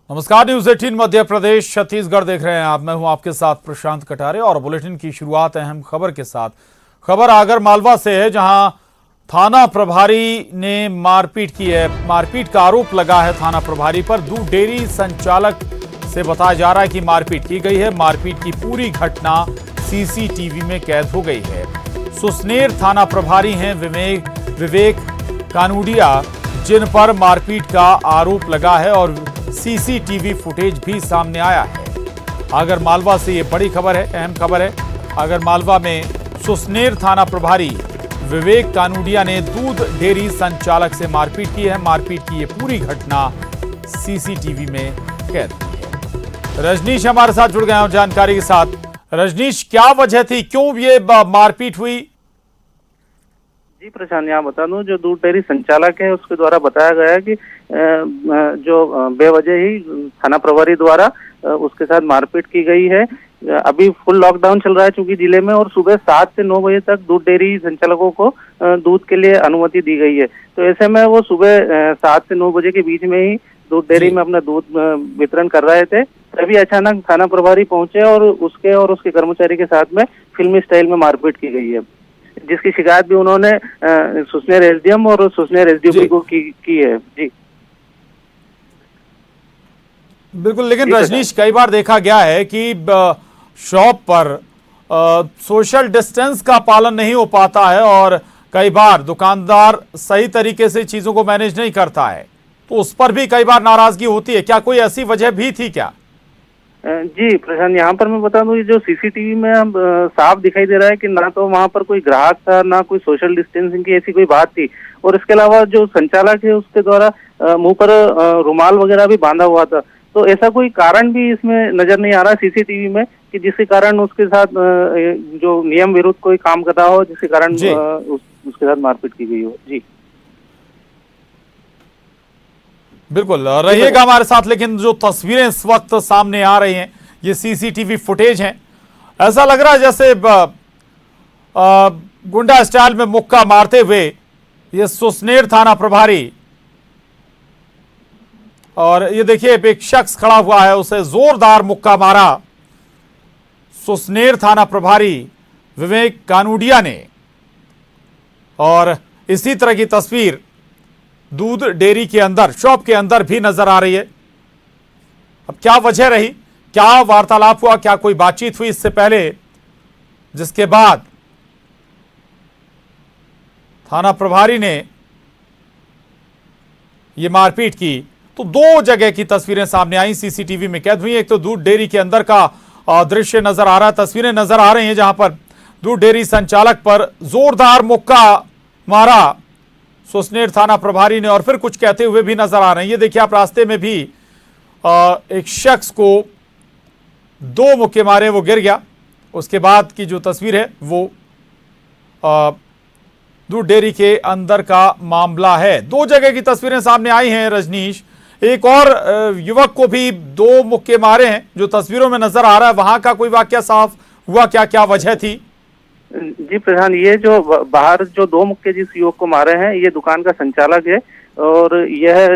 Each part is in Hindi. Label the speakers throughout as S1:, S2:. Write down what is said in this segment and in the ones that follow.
S1: नमस्कार, न्यूज 18 मध्य प्रदेश छत्तीसगढ़ देख रहे हैं आप। मैं हूं आपके साथ प्रशांत कटारे और बुलेटिन की शुरुआत अहम खबर के साथ। खबर आगर मालवा से है, जहां थाना प्रभारी ने मारपीट की है। मारपीट का आरोप लगा है थाना प्रभारी पर। दूध डेयरी संचालक से बताया जा रहा है कि मारपीट की गई है। मारपीट की पूरी घटना सीसीटीवी में कैद हो गई है। सुसनेर थाना प्रभारी हैं विवेक कानूडिया, जिन पर मारपीट का आरोप लगा है और सीसीटीवी फुटेज भी सामने आया है। आगर मालवा से ये बड़ी खबर है, अहम खबर है। आगर मालवा में सुसनेर थाना प्रभारी विवेक कानूडिया ने दूध डेयरी संचालक से मारपीट की है। मारपीट की ये पूरी घटना सीसीटीवी में कैद हुई है। रजनीश हमारे साथ जुड़ गए हैं जानकारी के साथ। रजनीश, क्या वजह थी, क्यों ये मारपीट हुई?
S2: जी प्रशांत, यहाँ बता दूं, जो दूध डेयरी संचालक है उसके द्वारा बताया गया है कि जो बेवजह ही थाना प्रभारी द्वारा उसके साथ मारपीट की गई है। अभी फुल लॉकडाउन चल रहा है चूंकि जिले में, और सुबह 7 से 9 बजे तक दूध डेयरी संचालकों को दूध के लिए अनुमति दी गई है। तो ऐसे में वो सुबह 7 से 9 बजे के बीच में ही दूध डेयरी में अपना दूध वितरण कर रहे थे। तभी अचानक थाना प्रभारी पहुंचे और उसके कर्मचारी के साथ में फिल्मी स्टाइल में मारपीट की गई है, जिसकी शिकायत भी उन्होंने सुसनेर एसडीएम और सुसनेर एसडीओपी को की है। जी
S1: बिल्कुल, लेकिन रजनीश, कई बार देखा गया है कि शॉप पर सोशल डिस्टेंस का पालन नहीं हो पाता है और कई बार दुकानदार सही तरीके से चीजों को मैनेज नहीं करता है, तो उस पर भी कई बार नाराजगी होती है। क्या कोई ऐसी वजह भी थी क्या?
S2: जी प्रशांत, यहाँ पर मैं बता दूं, जो सीसीटीवी में हम साफ दिखाई दे रहा है कि ना तो वहाँ पर कोई ग्राहक था, ना कोई सोशल डिस्टेंसिंग की ऐसी कोई बात थी। और इसके अलावा जो संचालक है उसके द्वारा मुंह पर रुमाल वगैरह भी बांधा हुआ था। तो ऐसा कोई कारण भी इसमें नजर नहीं आ रहा सीसीटीवी में कि जिसके कारण उसके साथ जो नियम विरुद्ध कोई काम कर रहा हो, जिसके कारण उसके साथ मारपीट की गई हो। जी
S1: बिल्कुल, रहिएगा हमारे साथ। लेकिन जो तस्वीरें इस वक्त सामने आ रही हैं, ये सीसीटीवी फुटेज हैं। ऐसा लग रहा है जैसे गुंडा स्टाइल में मुक्का मारते हुए ये सुसनेर थाना प्रभारी, और ये देखिए एक शख्स खड़ा हुआ है, उसे जोरदार मुक्का मारा सुसनेर थाना प्रभारी विवेक कानूडिया ने। और इसी तरह की तस्वीर दूध डेयरी के अंदर, शॉप के अंदर भी नजर आ रही है। अब क्या वजह रही, क्या वार्तालाप हुआ, क्या कोई बातचीत हुई इससे पहले, जिसके बाद थाना प्रभारी ने यह मारपीट की? तो दो जगह की तस्वीरें सामने आई, सीसीटीवी में कैद हुई। एक तो दूध डेयरी के अंदर का दृश्य नजर आ रहा है, तस्वीरें नजर आ रही हैं जहां पर दूध डेयरी संचालक पर जोरदार मुक्का मारा सुसनेर थाना प्रभारी ने, और फिर कुछ कहते हुए भी नजर आ रहे हैं। ये देखिए आप, रास्ते में भी एक शख्स को 2 मुक्के मारे, वो गिर गया। उसके बाद की जो तस्वीर है वो दूध डेयरी के अंदर का मामला है। 2 जगह की तस्वीरें सामने आई हैं रजनीश। एक और युवक को भी 2 मुक्के मारे हैं जो तस्वीरों में नजर आ रहा है। वहां का कोई वाकया साफ हुआ क्या, क्या वजह थी?
S2: जी प्रधान, ये जो बाहर जो 2 मुक्के जिस युवक को मारे हैं, ये दुकान का संचालक है और यह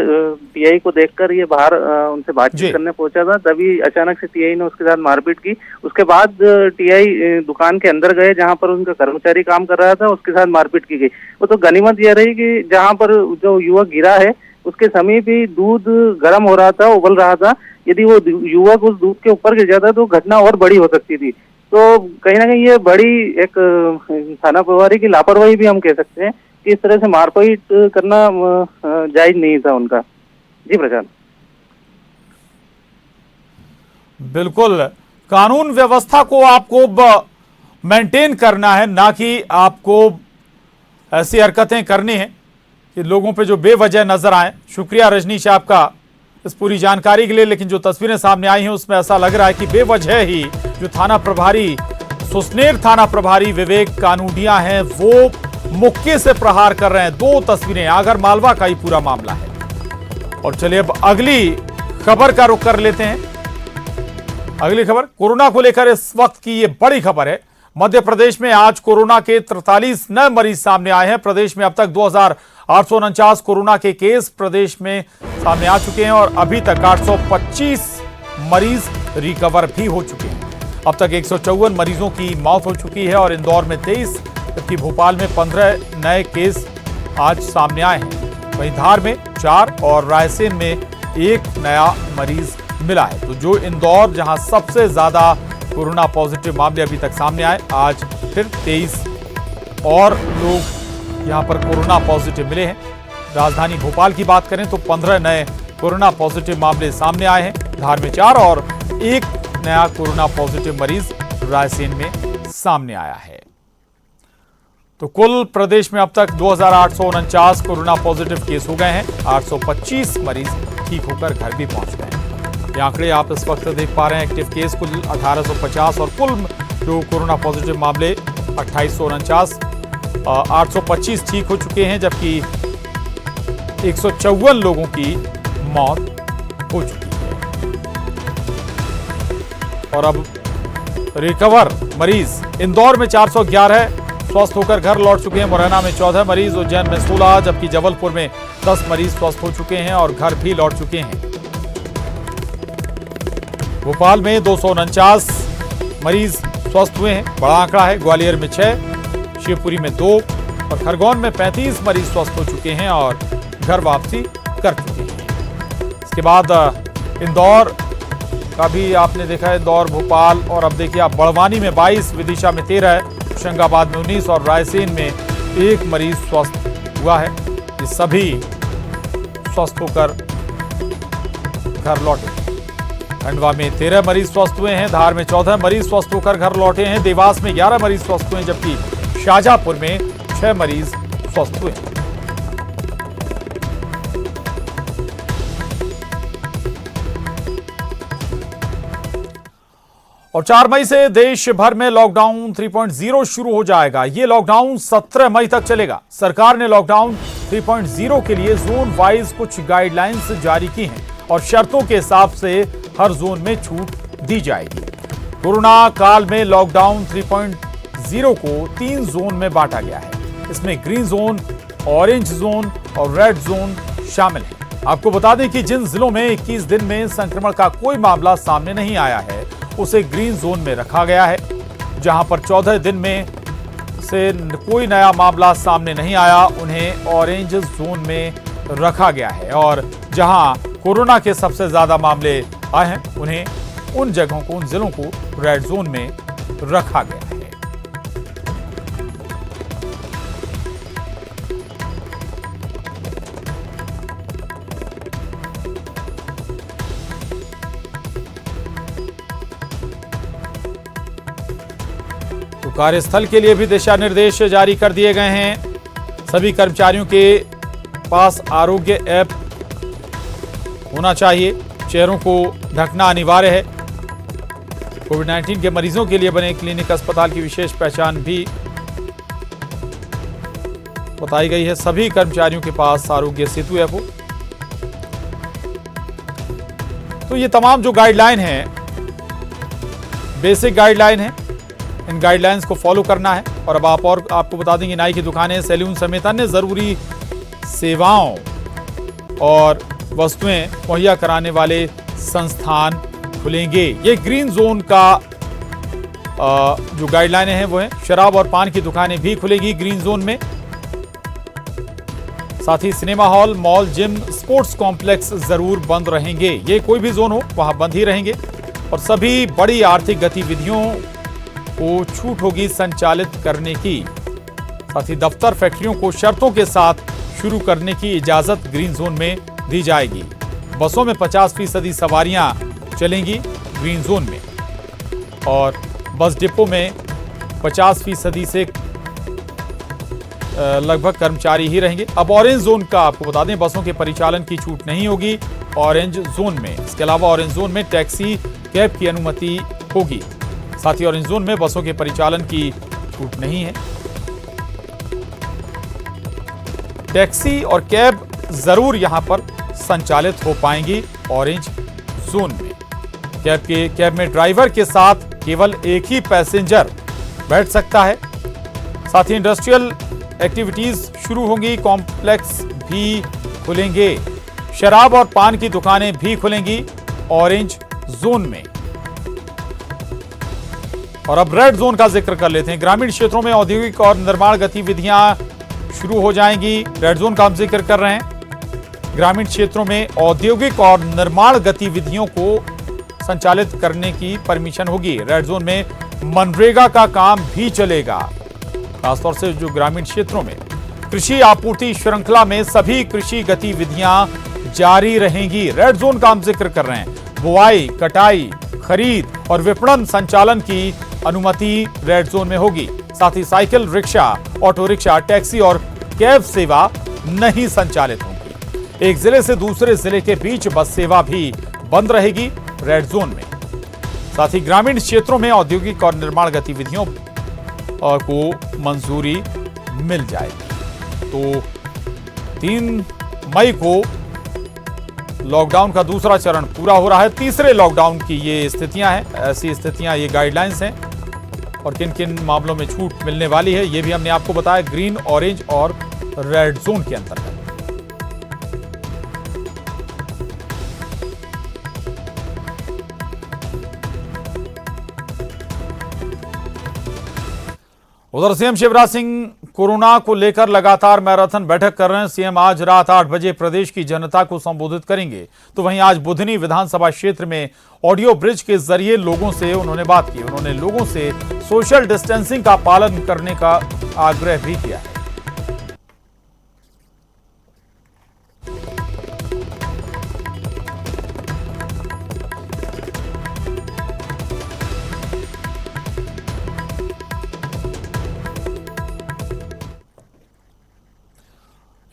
S2: टीआई को देखकर ये बाहर उनसे बातचीत करने पहुंचा था। तभी अचानक से टीआई ने उसके साथ मारपीट की। उसके बाद टीआई दुकान के अंदर गए जहां पर उनका कर्मचारी काम कर रहा था, उसके साथ मारपीट की गई। वो तो गनीमत यह रही कि जहां पर जो युवक गिरा है उसके समीप ही दूध गर्म हो रहा था, उबल रहा था। यदि वो युवक उस दूध के ऊपर गिर जाता तो घटना और बड़ी हो सकती थी। तो कहीं ना कहीं ये बड़ी एक थाना प्रभारी की लापरवाही भी हम कह सकते हैं कि इस तरह से मारपीट करना जायज नहीं था उनका। जी प्रशांत,
S1: बिल्कुल, कानून व्यवस्था को आपको मेंटेन करना है, ना कि आपको ऐसी हरकतें करनी है कि लोगों पे जो बेवजह नजर आए। शुक्रिया रजनीश आपका इस पूरी जानकारी के लिए। लेकिन जो तस्वीरें सामने आई हैं उसमें ऐसा लग रहा है कि बेवजह ही जो थाना प्रभारी, सुसनेर थाना प्रभारी विवेक कानूडिया हैं, वो मुक्के से प्रहार कर रहे हैं। 2 तस्वीरें, आगर मालवा का ही पूरा मामला है। और चलिए अब अगली खबर का रुख कर लेते हैं। अगली खबर कोरोना को लेकर इस वक्त की ये बड़ी खबर है। मध्य प्रदेश में आज कोरोना के 43 नए मरीज सामने आए हैं। प्रदेश में अब तक 849 कोरोना के केस प्रदेश में सामने आ चुके हैं और अभी तक 825 मरीज रिकवर भी हो चुके हैं। अब तक 154 मरीजों की मौत हो चुकी है और इंदौर में 23, जबकि भोपाल में 15 नए केस आज सामने आए हैं। वहीं धार में 4 और रायसेन में 1 नया मरीज मिला है। तो जो इंदौर, जहां सबसे ज्यादा कोरोना पॉजिटिव मामले अभी तक सामने आए, आज फिर 23 और लोग यहां पर कोरोना पॉजिटिव मिले हैं। राजधानी भोपाल की बात करें तो 15 नए कोरोना पॉजिटिव मामले सामने आए हैं। धार में 4 और 1 नया कोरोना पॉजिटिव मरीज रायसेन में सामने आया है। तो कुल प्रदेश में अब तक 2849 कोरोना पॉजिटिव केस हो गए हैं। 825 मरीज ठीक होकर घर भी पहुंच गए हैं। ये आंकड़े आप इस वक्त देख पा रहे हैं। एक्टिव केस कुल 1850 और कुल जो कोरोना पॉजिटिव मामले 2849, 825 ठीक हो चुके हैं, जबकि 154 लोगों की मौत हो चुकी है। और अब रिकवर मरीज इंदौर में 411 स्वस्थ होकर घर लौट चुके हैं। मुरैना में 14 मरीज, उज्जैन में 16, जबकि जबलपुर में 10 मरीज स्वस्थ हो चुके हैं और घर भी लौट चुके हैं। भोपाल में 249 मरीज स्वस्थ हुए हैं, बड़ा आंकड़ा है। ग्वालियर में 6, शिवपुरी में 2 और खरगोन में 35 मरीज स्वस्थ हो चुके हैं और घर वापसी कर चुके हैं। इसके बाद इंदौर का भी आपने देखा है, इंदौर, भोपाल, और अब देखिए आप बड़वानी में 22, विदिशा में 13, होशंगाबाद में 19 और रायसेन में 1 मरीज स्वस्थ हुआ है। ये सभी स्वस्थ होकर घर लौटे। खंडवा में 13 मरीज स्वस्थ हुए हैं, धार में 14 मरीज स्वस्थ होकर घर लौटे हैं, देवास में 11 मरीज स्वस्थ हुए हैं, जबकि शाजापुर में 6 मरीज स्वस्थ हुए हैं। और 4 मई से देश भर में लॉकडाउन 3.0 शुरू हो जाएगा। ये लॉकडाउन 17 मई तक चलेगा। सरकार ने लॉकडाउन 3.0 के लिए जोन वाइज कुछ गाइडलाइंस जारी की हैं और शर्तों के हिसाब से हर जोन में छूट दी जाएगी। कोरोना काल में लॉकडाउन 3.0 को 3 जोन में बांटा गया है। इसमें ग्रीन जोन, ऑरेंज जोन और रेड जोन शामिल है। आपको बता दें कि जिन जिलों में 21 दिन में संक्रमण का कोई मामला सामने नहीं आया है, उसे ग्रीन जोन में रखा गया है। जहां पर 14 दिन में से कोई नया मामला सामने नहीं आया, उन्हें ऑरेंज जोन में रखा गया है। और जहां कोरोना के सबसे ज्यादा मामले आए हैं, उन्हें उन जगहों को, उन जिलों को रेड जोन में रखा गया है। तो कार्यस्थल के लिए भी दिशा निर्देश जारी कर दिए गए हैं। सभी कर्मचारियों के पास आरोग्य ऐप होना चाहिए। चेहरों को ढकना अनिवार्य है। कोविड-19 के मरीजों के लिए बने क्लिनिक अस्पताल की विशेष पहचान भी बताई गई है। सभी कर्मचारियों के पास आरोग्य सेतु ऐप हो। तो ये तमाम जो गाइडलाइन है, बेसिक गाइडलाइन है। इन गाइडलाइंस को फॉलो करना है। और अब आपको बता देंगे, नाई की दुकानें, सैलून समेत अन्य जरूरी सेवाओं और वस्तुएं मुहैया कराने वाले संस्थान खुलेंगे। ये ग्रीन जोन का जो गाइडलाइन है वो है। शराब और पान की दुकानें भी खुलेगी ग्रीन जोन में। साथ ही cinema hall, mall, gym, sports complex जरूर बंद रहेंगे। ये कोई भी जोन हो, वहां बंद ही रहेंगे। और सभी बड़ी आर्थिक गतिविधियों को छूट होगी संचालित करने की। साथ ही दफ्तर, फैक्ट्रियों को शर्तों के साथ शुरू करने की इजाजत ग्रीन जोन में दी जाएगी। बसों में 50% सवारियां चलेंगी ग्रीन जोन में और बस डिपो में 50% से लगभग कर्मचारी ही रहेंगे। अब ऑरेंज जोन का आपको बता दें, बसों के परिचालन की छूट नहीं होगी ऑरेंज जोन में। इसके अलावा ऑरेंज जोन में टैक्सी, कैब की अनुमति होगी। साथ ही ऑरेंज जोन में बसों के परिचालन की छूट नहीं है। टैक्सी और कैब जरूर यहां पर संचालित हो पाएंगी ऑरेंज जोन में। कैब में ड्राइवर के साथ केवल एक ही पैसेंजर बैठ सकता है। साथ ही इंडस्ट्रियल एक्टिविटीज शुरू होंगी, कॉम्प्लेक्स भी खुलेंगे, शराब और पान की दुकानें भी खुलेंगी ऑरेंज जोन में। और अब रेड जोन का जिक्र कर लेते हैं। ग्रामीण क्षेत्रों में औद्योगिक और निर्माण गतिविधियां शुरू हो जाएंगी। रेड जोन का हम जिक्र कर रहे हैं। ग्रामीण क्षेत्रों में औद्योगिक और निर्माण गतिविधियों को संचालित करने की परमिशन होगी। रेड जोन में मनरेगा का काम भी चलेगा, खासतौर से जो ग्रामीण क्षेत्रों में। कृषि आपूर्ति श्रृंखला में सभी कृषि गतिविधियां जारी रहेंगी। रेड जोन का हम जिक्र कर रहे हैं। बुआई, कटाई, खरीद और विपणन संचालन की अनुमति रेड जोन में होगी। साथ ही cycle, rickshaw, auto rickshaw, taxi और कैब सेवा नहीं संचालित होंगी। एक जिले से दूसरे जिले के बीच बस सेवा भी बंद रहेगी रेड जोन में। साथ ही ग्रामीण क्षेत्रों में औद्योगिक और निर्माण गतिविधियों को मंजूरी मिल जाएगी। तो 3 मई को लॉकडाउन का दूसरा चरण पूरा हो रहा है। तीसरे लॉकडाउन की ये स्थितियां हैं, ऐसी स्थितियां, ये गाइडलाइंस हैं। और किन किन मामलों में छूट मिलने वाली है ये भी हमने आपको बताया, ग्रीन, ऑरेंज और रेड जोन के अंतर्गत। उधर सीएम शिवराज सिंह कोरोना को लेकर लगातार मैराथन बैठक कर रहे हैं। सीएम आज रात 8 बजे प्रदेश की जनता को संबोधित करेंगे। तो वहीं आज बुधनी विधानसभा क्षेत्र में ऑडियो ब्रिज के जरिए लोगों से उन्होंने बात की। उन्होंने लोगों से सोशल डिस्टेंसिंग का पालन करने का आग्रह भी किया है।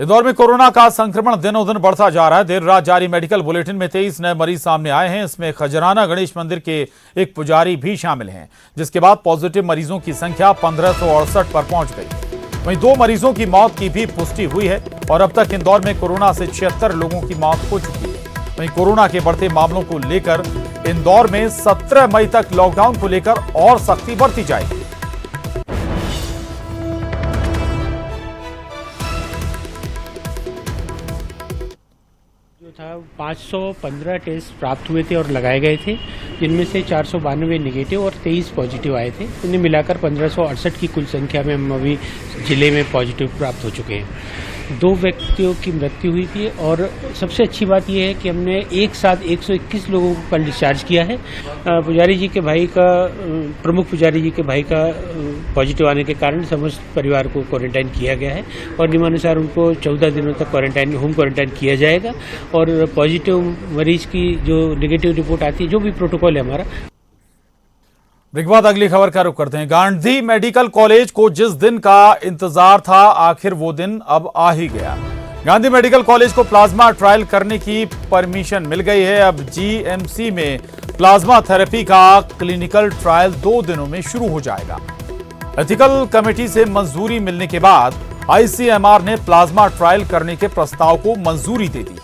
S1: इंदौर में कोरोना का संक्रमण दिनों दिन बढ़ता जा रहा है। देर रात जारी मेडिकल बुलेटिन में 23 नए मरीज सामने आए हैं। इसमें खजराना गणेश मंदिर के एक पुजारी भी शामिल हैं, जिसके बाद पॉजिटिव मरीजों की संख्या 1568 पर पहुंच गई। वहीं 2 मरीजों की मौत की भी पुष्टि हुई है और अब तक इंदौर में कोरोना से 76 लोगों की मौत हो चुकी है। वहीं कोरोना के बढ़ते मामलों को लेकर इंदौर में 17 मई तक लॉकडाउन को लेकर और सख्ती बढ़ती जाएगी।
S3: था 515 टेस्ट प्राप्त हुए थे और लगाए गए थे, जिनमें से 492 नेगेटिव और 23 पॉजिटिव आए थे। इन्हें मिलाकर 1568 की कुल संख्या में हम अभी जिले में पॉजिटिव प्राप्त हो चुके हैं। 2 व्यक्तियों की मृत्यु हुई थी और सबसे अच्छी बात यह है कि हमने एक साथ 121 लोगों को कल डिस्चार्ज किया है। पुजारी जी के भाई का, प्रमुख पुजारी जी के भाई का पॉजिटिव आने के कारण समस्त परिवार को क्वारंटाइन किया गया है और नियमानुसार उनको 14 दिनों तक क्वारंटाइन, होम क्वारंटाइन किया जाएगा। और पॉजिटिव मरीज की जो नेगेटिव रिपोर्ट आती है, जो भी प्रोटोकॉल है हमारा।
S1: ब्रेक बाद अगली खबर का रुख करते हैं। गांधी मेडिकल कॉलेज को जिस दिन का इंतजार था, आखिर वो दिन अब आ ही गया। गांधी मेडिकल कॉलेज को प्लाज्मा ट्रायल करने की परमिशन मिल गई है। अब जीएमसी में प्लाज्मा थेरेपी का क्लिनिकल ट्रायल 2 दिनों में शुरू हो जाएगा। एथिकल कमेटी से मंजूरी मिलने के बाद आईसीएमआर ने प्लाज्मा ट्रायल करने के प्रस्ताव को मंजूरी दे दी है।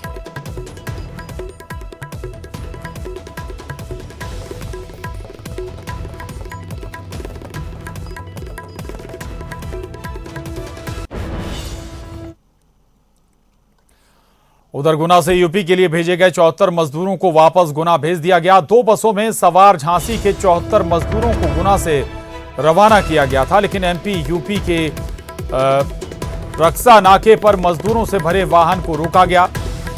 S1: उधर गुना से यूपी के लिए भेजे गए 74 मजदूरों को वापस गुना भेज दिया गया। 2 बसों में सवार झांसी के 74 मजदूरों को गुना से रवाना किया गया था, लेकिन एमपी यूपी के रक्सा नाके पर मजदूरों से भरे वाहन को रोका गया।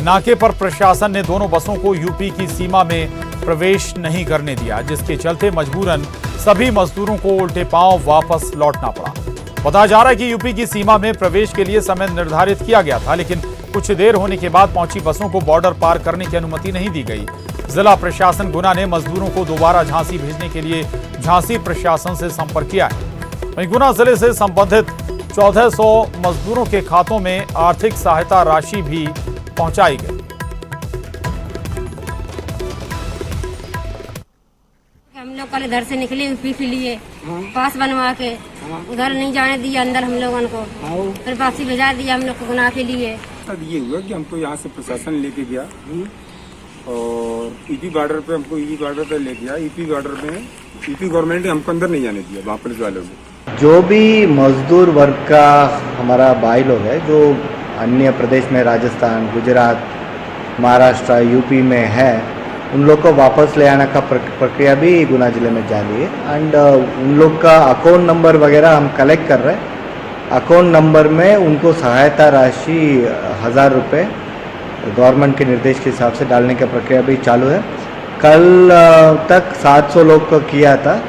S1: नाके पर प्रशासन ने दोनों बसों को यूपी की सीमा में प्रवेश नहीं करने दिया, जिसके चलते मजबूरन सभी मजदूरों को उल्टे पांव वापस लौटना पड़ा। बताया जा रहा है कि यूपी की सीमा में प्रवेश के लिए समय निर्धारित किया गया था, लेकिन कुछ देर होने के बाद पहुंची बसों को बॉर्डर पार करने की अनुमति नहीं दी गई। जिला प्रशासन गुना ने मजदूरों को दोबारा झांसी भेजने के लिए झांसी प्रशासन से संपर्क किया है। वहीं गुना जिले से संबंधित 1400 मजदूरों के खातों में आर्थिक सहायता राशि भी पहुंचाई गई।
S4: हम लोग कल इधर से निकले यूपी के लिए, पास बनवा के उधर नहीं जाने दिया अंदर हम लोगों को, फिर वापसी भेजा दिया हम लोग को गुना के लिए।
S5: ये हुआ कि हमको यहाँ से प्रशासन लेके गया और ईपी बॉर्डर पे हमको ईपी बॉर्डर पे ले गया। ईपी बॉर्डर में ईपी गवर्नमेंट ने हमको अंदर नहीं जाने दिया, वहाँ पुलिस वालों ने।
S6: जो भी मजदूर वर्ग का हमारा भाई लोग है जो अन्य प्रदेश में राजस्थान, गुजरात, महाराष्ट्र, यूपी में है, उन लोग को वापस ले आने का प्रक्रिया भी गुना जिले में जारी है। एंड उन लोग का अकाउंट नंबर वगैरह हम कलेक्ट कर रहे हैं। अकाउंट नंबर में उनको सहायता राशि 1000 रुपये गवर्नमेंट के निर्देश के हिसाब से डालने की प्रक्रिया भी चालू है। कल तक 700 लोग को किया था,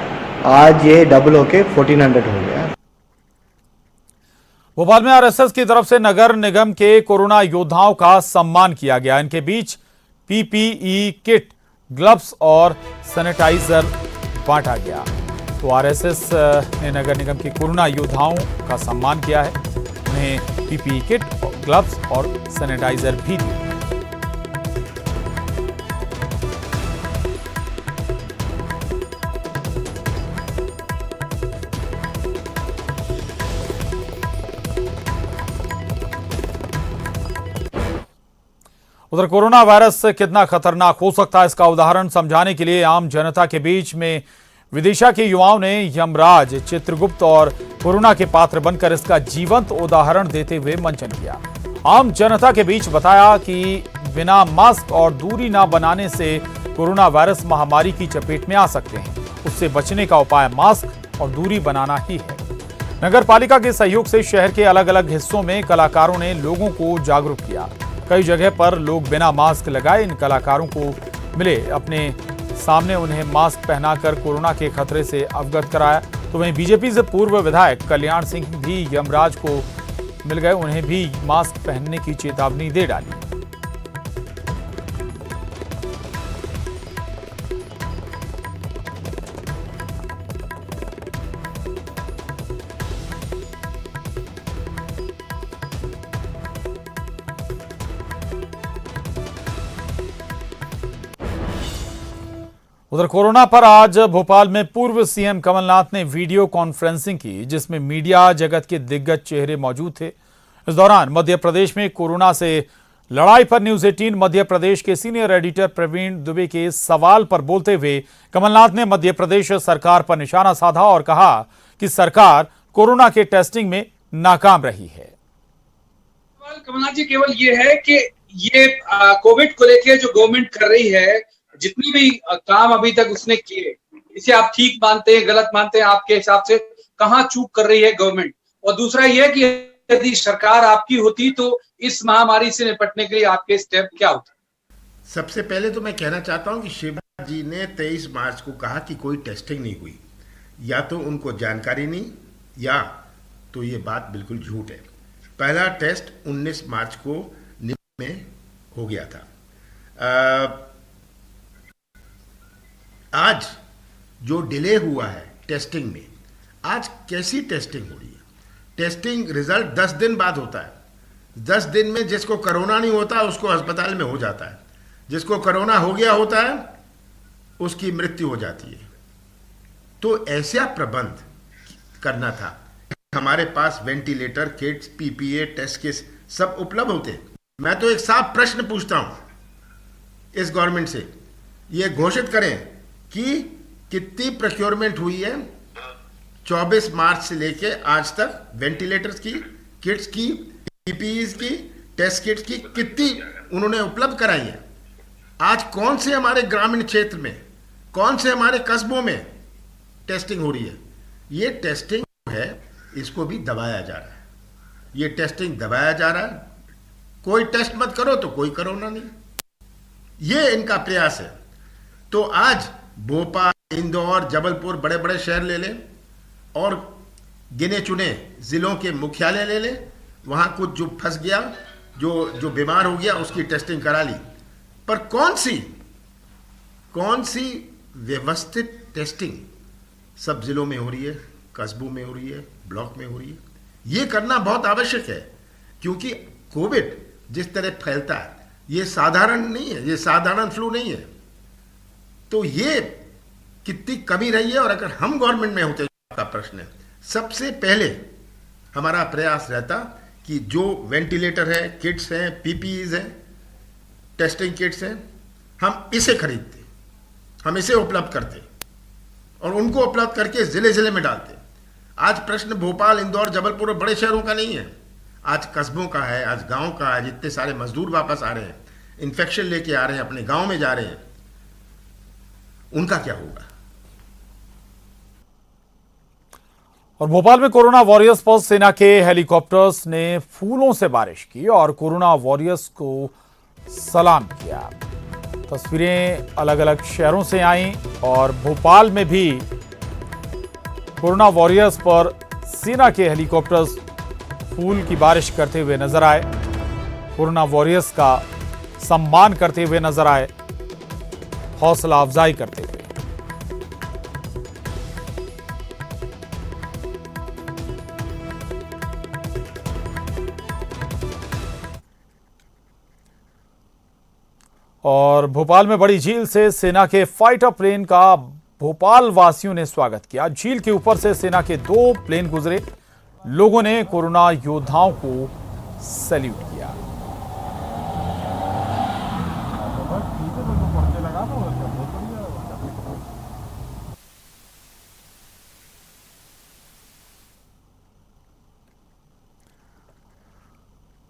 S6: आज ये डबल होके 1400 हो गया।
S1: भोपाल में आरएसएस की तरफ से नगर निगम के कोरोना योद्धाओं का सम्मान किया गया। इनके बीच पीपीई किट, ग्लव्स और सैनिटाइजर बांटा गया। तो आरएसएस ने नगर निगम के कोरोना योद्धाओं का सम्मान किया है। उन्हें पीपीई किट, ग्लव्स और सैनिटाइजर भी दिए। उधर कोरोना वायरस कितना खतरनाक हो सकता है, इसका उदाहरण समझाने के लिए आम जनता के बीच में विदिशा के युवाओं ने यमराज, चित्रगुप्त और कोरोना के पात्र बनकर इसका जीवंत उदाहरण देते हुए मंचन किया। आम जनता के बीच बताया कि बिना मास्क और दूरी न बनाने से कोरोना वायरस महामारी की चपेट में आ सकते हैं। उससे बचने का उपाय मास्क और दूरी बनाना ही है। नगर पालिका के सहयोग से शहर के अलग अलग हिस्सों में कलाकारों ने लोगों को जागरूक किया। कई जगह पर लोग बिना मास्क लगाए इन कलाकारों को मिले, अपने सामने उन्हें मास्क पहनाकर कोरोना के खतरे से अवगत कराया। तो वहीं बीजेपी से पूर्व विधायक कल्याण सिंह भी यमराज को मिल गए, उन्हें भी मास्क पहनने की चेतावनी दे डाली। उधर कोरोना पर आज भोपाल में पूर्व सीएम कमलनाथ ने वीडियो कॉन्फ्रेंसिंग की, जिसमें मीडिया जगत के दिग्गज चेहरे मौजूद थे। इस दौरान मध्य प्रदेश में कोरोना से लड़ाई पर न्यूज 18 मध्य प्रदेश के सीनियर एडिटर प्रवीण दुबे के सवाल पर बोलते हुए कमलनाथ ने मध्य प्रदेश सरकार पर निशाना साधा और कहा कि सरकार कोरोना के टेस्टिंग में नाकाम रही है।
S7: कमलनाथ जी, केवल ये है कि ये कोविड को लेकर जो गवर्नमेंट कर रही है, जितनी भी काम अभी तक उसने किए, इसे आप ठीक मानते हैं, गलत मानते हैं? आपके हिसाब से कहाँ चूक कर रही है गवर्नमेंट? और दूसरा यह कि यदि सरकार आपकी होती तो इस महामारी से निपटने के लिए आपके स्टेप क्या होते?
S8: सबसे पहले तो मैं कहना चाहता हूं कि शिवराज जी ने 23 मार्च को कहा कि कोई टेस्टिंग नहीं हुई। या तो उनको जानकारी नहीं, या तो ये बात बिल्कुल झूठ है। पहला टेस्ट 19 मार्च को निम्न में हो गया था। आज जो डिले हुआ है टेस्टिंग में, आज कैसी टेस्टिंग हो रही है? टेस्टिंग रिजल्ट 10 दिन बाद होता है। 10 दिन में जिसको कोरोना नहीं होता उसको अस्पताल में हो जाता है, जिसको कोरोना हो गया होता है उसकी मृत्यु हो जाती है। तो ऐसा प्रबंध करना था। हमारे पास ventilator, kits, PPE, test kits सब उपलब्ध होते। मैं तो एक साफ प्रश्न पूछता हूं इस गवर्नमेंट से, ये घोषित करें कि कितनी प्रोक्योरमेंट हुई है 24 मार्च से लेके आज तक, वेंटिलेटर्स की, किट्स की, पीपीईज की, टेस्ट किट्स की कितनी उन्होंने उपलब्ध कराई है? आज कौन से हमारे ग्रामीण क्षेत्र में, कौन से हमारे कस्बों में टेस्टिंग हो रही है? ये टेस्टिंग है, इसको भी दबाया जा रहा है। ये टेस्टिंग दबाया जा रहा है। कोई टेस्ट मत करो तो कोई कोरोना नहीं, ये इनका प्रयास है। तो आज भोपाल, इंदौर, जबलपुर, बड़े बड़े शहर ले लें और गिने चुने जिलों के मुख्यालय ले लें, वहां कुछ जो फंस गया, जो बीमार हो गया, उसकी टेस्टिंग करा ली। पर कौन सी व्यवस्थित टेस्टिंग सब जिलों में हो रही है, कस्बों में हो रही है, ब्लॉक में हो रही है? ये करना बहुत आवश्यक है, क्योंकि कोविड जिस तरह फैलता है ये साधारण नहीं है, ये साधारण फ्लू नहीं है। तो ये कितनी कमी रही है। और अगर हम गवर्नमेंट में होते, का प्रश्न है, सबसे पहले हमारा प्रयास रहता कि जो वेंटिलेटर है, किट्स हैं, पीपीईज हैं, टेस्टिंग किट्स हैं, हम इसे खरीदते, हम इसे उपलब्ध करते और उनको उपलब्ध करके जिले जिले में डालते। आज प्रश्न भोपाल, इंदौर, जबलपुर और बड़े शहरों का नहीं है, आज कस्बों का है, आज गांव का है। जितने सारे मजदूर वापस आ रहे हैं, इन्फेक्शन लेके आ रहे हैं, अपने गांव में जा रहे हैं, उनका क्या होगा?
S1: और भोपाल में कोरोना वॉरियर्स पर सेना के हेलीकॉप्टर्स ने फूलों से बारिश की और कोरोना वॉरियर्स को सलाम किया। तस्वीरें अलग अलग शहरों से आई और भोपाल में भी कोरोना वॉरियर्स पर सेना के हेलीकॉप्टर्स फूल की बारिश करते हुए नजर आए, कोरोना वॉरियर्स का सम्मान करते हुए नजर आए, हौसला अफजाई करते हुए। और भोपाल में बड़ी झील से सेना के फाइटर प्लेन का भोपाल वासियों ने स्वागत किया। झील के ऊपर से सेना के 2 प्लेन गुजरे, लोगों ने कोरोना योद्धाओं को सैल्यूट किया।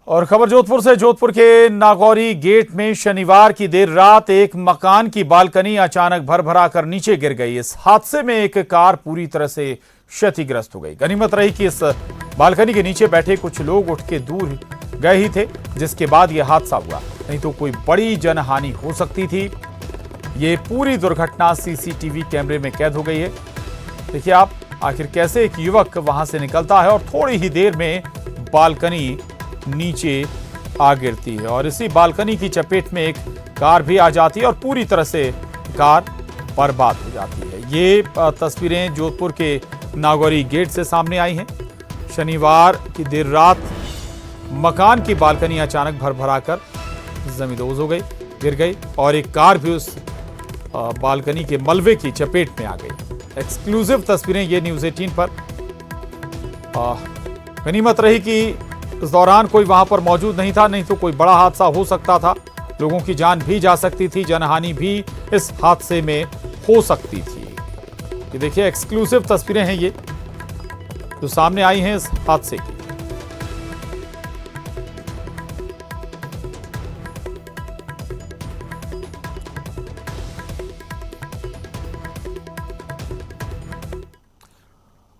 S1: और खबर जोधपुर से। जोधपुर के नागौरी गेट में शनिवार की देर रात एक मकान की बालकनी अचानक भरभरा कर नीचे गिर गई। इस हादसे में एक कार पूरी तरह से क्षतिग्रस्त हो गई। गनीमत रही कि इस बालकनी के नीचे बैठे कुछ लोग उठ के दूर गए ही थे, जिसके बाद यह हादसा हुआ, नहीं तो कोई बड़ी जनहानि हो सकती थी। ये पूरी दुर्घटना सीसीटीवी कैमरे में कैद हो गई है। देखिए आप, आखिर कैसे एक युवक वहां से निकलता है और थोड़ी ही देर में बालकनी नीचे आ गिरती है और इसी बालकनी की चपेट में एक कार भी आ जाती है और पूरी तरह से कार बर्बाद हो जाती है। ये तस्वीरें जोधपुर के नागौरी गेट से सामने आई हैं। शनिवार की देर रात मकान की बालकनी अचानक भरभरा कर जमींदोज हो गई, गिर गई और एक कार भी उस बालकनी के मलबे की चपेट में आ गई। एक्सक्लूसिव तस्वीरें ये न्यूज़ 18 पर। गनीमत रही कि इस दौरान कोई वहां पर मौजूद नहीं था, नहीं तो कोई बड़ा हादसा हो सकता था, लोगों की जान भी जा सकती थी, जनहानि भी इस हादसे में हो सकती थी। ये देखिए एक्सक्लूसिव तस्वीरें हैं ये जो सामने आई हैं इस हादसे की।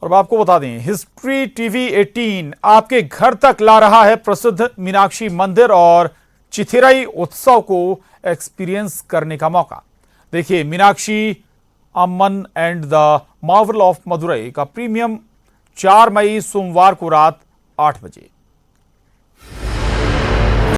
S1: और आपको बता दें, हिस्ट्री टीवी 18 आपके घर तक ला रहा है प्रसिद्ध मीनाक्षी मंदिर और चिथिराई उत्सव को एक्सपीरियंस करने का मौका। देखिए, Meenakshi Amman and the Marvel of Madurai का प्रीमियम 4 मई सोमवार को रात 8 बजे।